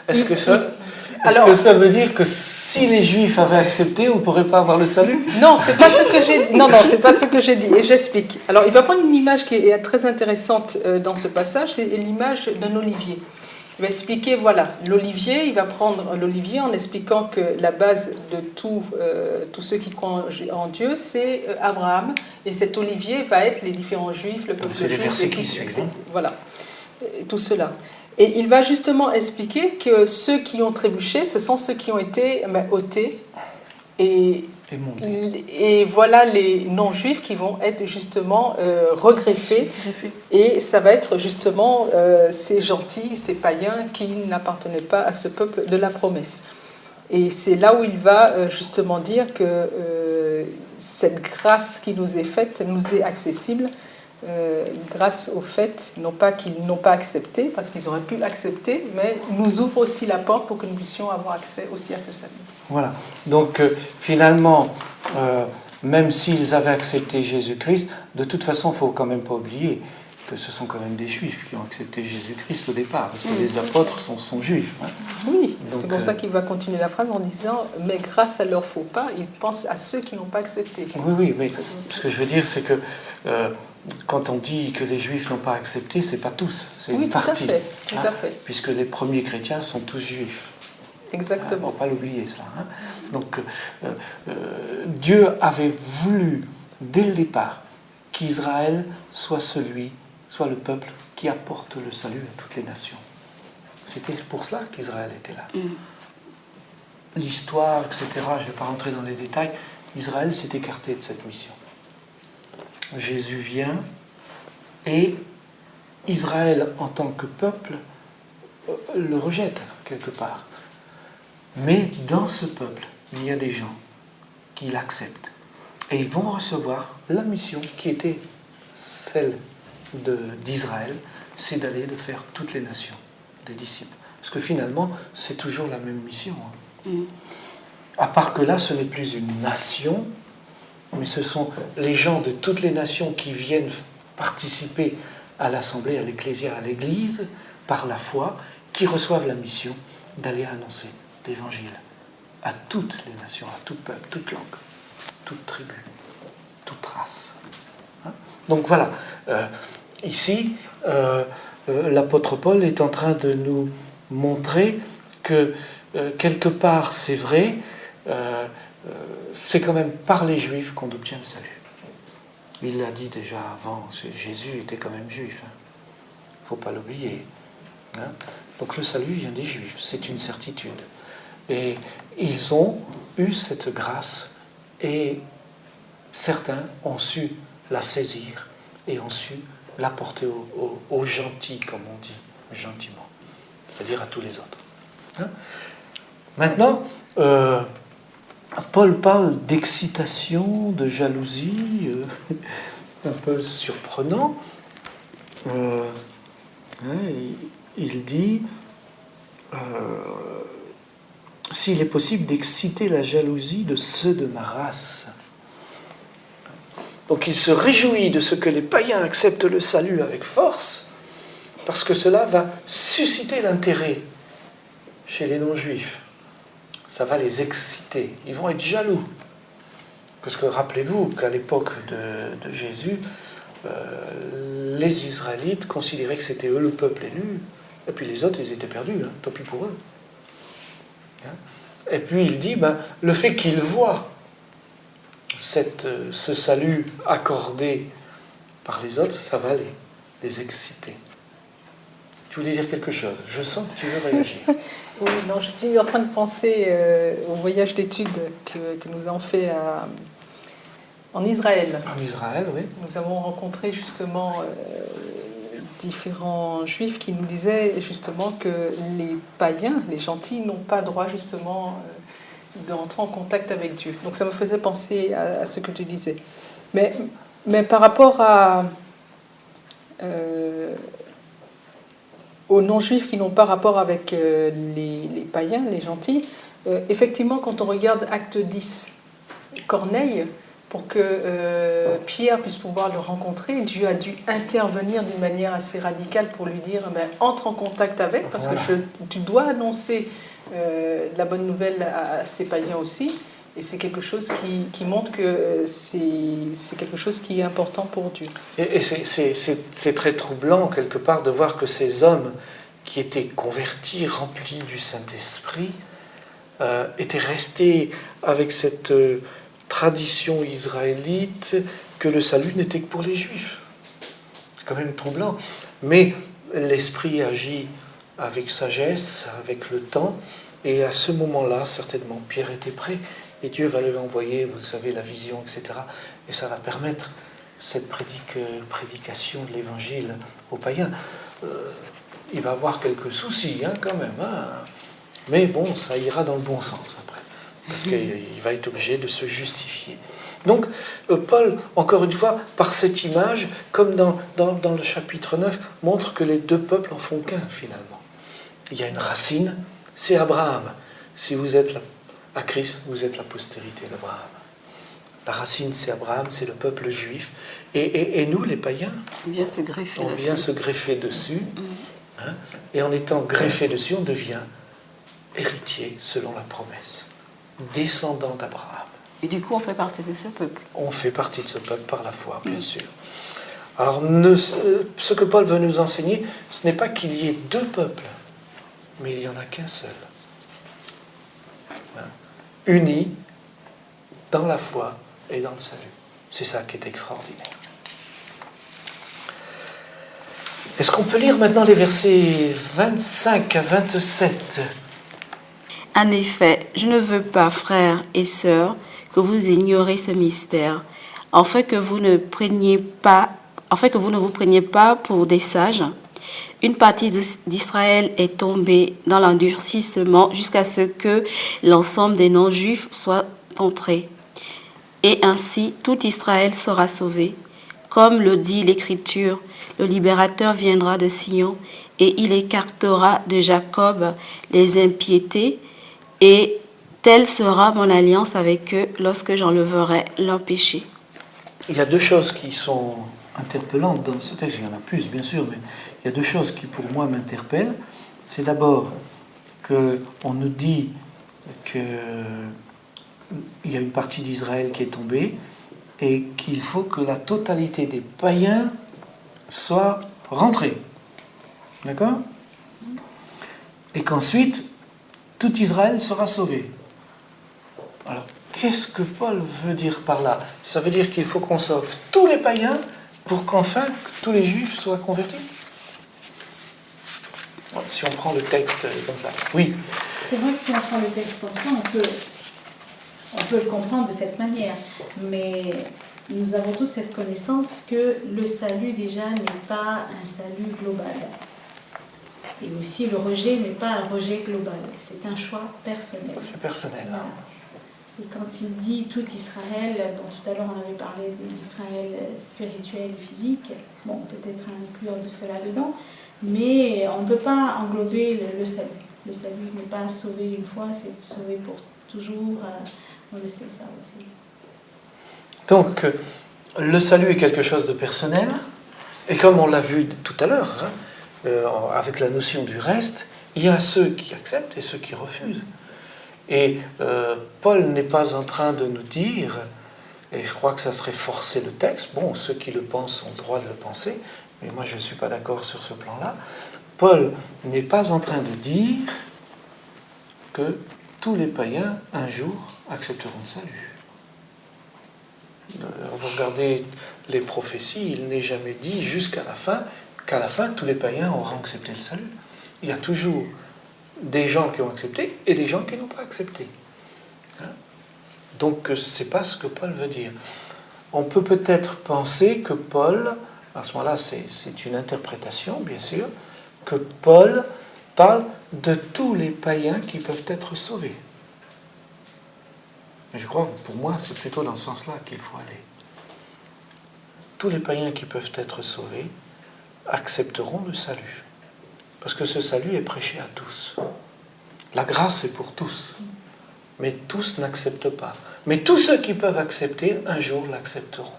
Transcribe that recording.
Est-ce que ça veut dire que si les Juifs avaient accepté, on ne pourrait pas avoir le salut? Non, c'est pas ce que j'ai dit. Non, c'est pas ce que j'ai dit. Et j'explique. Alors, il va prendre une image qui est très intéressante dans ce passage, c'est l'image d'un olivier. Il va expliquer, voilà, l'olivier, il va prendre l'olivier en expliquant que la base de tous ceux qui croient en Dieu, c'est Abraham. Et cet olivier va être les différents juifs, le peuple juif. C'est les versets qui suivent. Voilà, tout cela. Et il va justement expliquer que ceux qui ont trébuché, ce sont ceux qui ont été ôtés. Et voilà les non-juifs qui vont être justement regreffés. Et ça va être justement ces gentils, ces païens qui n'appartenaient pas à ce peuple de la promesse. Et c'est là où il va justement dire que cette grâce qui nous est faite nous est accessible grâce au fait, non pas qu'ils n'ont pas accepté, parce qu'ils auraient pu accepter, mais nous ouvre aussi la porte pour que nous puissions avoir accès aussi à ce salut. Voilà. Donc finalement, même s'ils avaient accepté Jésus-Christ, de toute façon, il ne faut quand même pas oublier que ce sont quand même des Juifs qui ont accepté Jésus-Christ au départ, parce que les apôtres sont Juifs. Hein. Oui, c'est pour ça qu'il va continuer la phrase en disant « mais grâce à leur faux pas, ils pensent à ceux qui n'ont pas accepté ». Oui, mais ce que je veux dire, c'est que quand on dit que les Juifs n'ont pas accepté, c'est pas tous, c'est une partie. Tout à fait. Puisque les premiers chrétiens sont tous Juifs. Exactement. Il ne faut pas l'oublier, ça. Hein. Donc, Dieu avait voulu, dès le départ, qu'Israël soit le peuple qui apporte le salut à toutes les nations. C'était pour cela qu'Israël était là. L'histoire, etc., je ne vais pas rentrer dans les détails, Israël s'est écarté de cette mission. Jésus vient et Israël, en tant que peuple, le rejette quelque part. Mais dans ce peuple, il y a des gens qui l'acceptent. Et ils vont recevoir la mission qui était celle d'Israël, c'est d'aller de faire toutes les nations des disciples. Parce que finalement, c'est toujours la même mission. À part que là, ce n'est plus une nation, mais ce sont les gens de toutes les nations qui viennent participer à l'assemblée, à l'ecclésia, à l'église, par la foi, qui reçoivent la mission d'aller annoncer l'évangile à toutes les nations, à tout peuple, toute langue, toute tribu, toute race. Donc voilà, ici, l'apôtre Paul est en train de nous montrer que quelque part, c'est vrai, c'est quand même par les Juifs qu'on obtient le salut. Il l'a dit déjà avant, Jésus était quand même juif. Il ne faut pas l'oublier. Donc le salut vient des Juifs, c'est une certitude. Et ils ont eu cette grâce et certains ont su la saisir et ont su l'apporter aux gentils, comme on dit, gentiment, c'est-à-dire à tous les autres. Maintenant, Paul parle d'excitation, de jalousie, un peu surprenant. Il dit s'il est possible d'exciter la jalousie de ceux de ma race. Donc il se réjouit de ce que les païens acceptent le salut avec force, parce que cela va susciter l'intérêt chez les non-juifs. Ça va les exciter. Ils vont être jaloux. Parce que rappelez-vous qu'à l'époque de Jésus, les Israélites considéraient que c'était eux le peuple élu, et puis les autres, ils étaient perdus, tant pis pour eux. Et puis il dit, le fait qu'ils voient ce salut accordé par les autres, ça va les exciter. Tu voulais dire quelque chose? Je sens que tu veux réagir. Oui, non, je suis en train de penser au voyage d'études que nous avons fait en Israël. En Israël, oui. Nous avons rencontré justement différents juifs qui nous disaient justement que les païens, les gentils, n'ont pas droit justement d'entrer en contact avec Dieu. Donc ça me faisait penser à ce que tu disais. Mais par rapport aux non-juifs qui n'ont pas rapport avec les païens, les gentils, effectivement, quand on regarde Acte 10, Corneille, pour que Pierre puisse pouvoir le rencontrer, Dieu a dû intervenir d'une manière assez radicale pour lui dire entre en contact avec, parce que tu dois annoncer la bonne nouvelle à ces païens aussi. Et c'est quelque chose qui montre que c'est quelque chose qui est important pour Dieu. Et c'est très troublant, quelque part, de voir que ces hommes qui étaient convertis, remplis du Saint-Esprit, étaient restés avec cette tradition israélite que le salut n'était que pour les Juifs. C'est quand même troublant. Mais l'Esprit agit avec sagesse, avec le temps, et à ce moment-là, certainement, Pierre était prêt. Et Dieu va lui envoyer, vous savez, la vision, etc. Et ça va permettre cette prédication de l'Évangile aux païens. Il va avoir quelques soucis, quand même. Mais bon, ça ira dans le bon sens après. Parce qu'il va être obligé de se justifier. Donc, Paul, encore une fois, par cette image, comme dans le chapitre 9, montre que les deux peuples en font qu'un, finalement. Il y a une racine, c'est Abraham. Si vous êtes là, à Christ, vous êtes la postérité d'Abraham. La racine, c'est Abraham, c'est le peuple juif. Et nous, les païens, on vient se greffer dessus. Et en étant greffé dessus, on devient héritier selon la promesse, descendant d'Abraham. Et du coup, on fait partie de ce peuple. On fait partie de ce peuple par la foi, bien sûr. Alors, ce que Paul veut nous enseigner, ce n'est pas qu'il y ait deux peuples, mais il n'y en a qu'un seul. Unis dans la foi et dans le salut. C'est ça qui est extraordinaire. Est-ce qu'on peut lire maintenant les versets 25 à 27 ? En effet, je ne veux pas, frères et sœurs, que vous ignorez ce mystère, afin que vous ne vous preniez pas pour des sages. Une partie d'Israël est tombée dans l'endurcissement jusqu'à ce que l'ensemble des non-juifs soit entré. Et ainsi, tout Israël sera sauvé. Comme le dit l'Écriture, le libérateur viendra de Sion et il écartera de Jacob les impiétés et telle sera mon alliance avec eux lorsque j'enlèverai leurs péchés. Il y a deux choses qui sont interpellantes dans ce texte. Il y en a plus, bien sûr, mais il y a deux choses qui, pour moi, m'interpellent. C'est d'abord qu'on nous dit qu'il y a une partie d'Israël qui est tombée et qu'il faut que la totalité des païens soit rentrée. D'accord ? Et qu'ensuite, tout Israël sera sauvé. Alors, qu'est-ce que Paul veut dire par là ? Ça veut dire qu'il faut qu'on sauve tous les païens pour qu'enfin tous les juifs soient convertis ? Si on prend le texte comme ça. Oui. C'est vrai que si on prend le texte comme ça, on peut le comprendre de cette manière. Mais nous avons tous cette connaissance que le salut déjà n'est pas un salut global. Et aussi le rejet n'est pas un rejet global. C'est un choix personnel. C'est personnel. Voilà. Et quand il dit tout Israël, bon, tout à l'heure on avait parlé d'Israël spirituel et physique, bon, peut-être inclure de cela dedans, mais on ne peut pas englober le salut. Le salut n'est pas sauvé une fois, c'est sauvé pour toujours. On le sait ça aussi. Donc, le salut est quelque chose de personnel, et comme on l'a vu tout à l'heure, avec la notion du reste, il y a ceux qui acceptent et ceux qui refusent. Et Paul n'est pas en train de nous dire, et je crois que ça serait forcer le texte, bon, ceux qui le pensent ont le droit de le penser, mais moi je ne suis pas d'accord sur ce plan-là. Paul n'est pas en train de dire que tous les païens, un jour, accepteront le salut. Vous regardez les prophéties, il n'est jamais dit jusqu'à la fin qu'à la fin, tous les païens auront accepté le salut. Il y a toujours des gens qui ont accepté et des gens qui n'ont pas accepté. Donc, ce n'est pas ce que Paul veut dire. On peut peut-être penser que Paul, à ce moment-là, c'est une interprétation, bien sûr, que Paul parle de tous les païens qui peuvent être sauvés. Mais je crois que pour moi, c'est plutôt dans ce sens-là qu'il faut aller. Tous les païens qui peuvent être sauvés accepteront le salut. Parce que ce salut est prêché à tous. La grâce est pour tous. mais tous n'acceptent pas. Mais tous ceux qui peuvent accepter, un jour l'accepteront.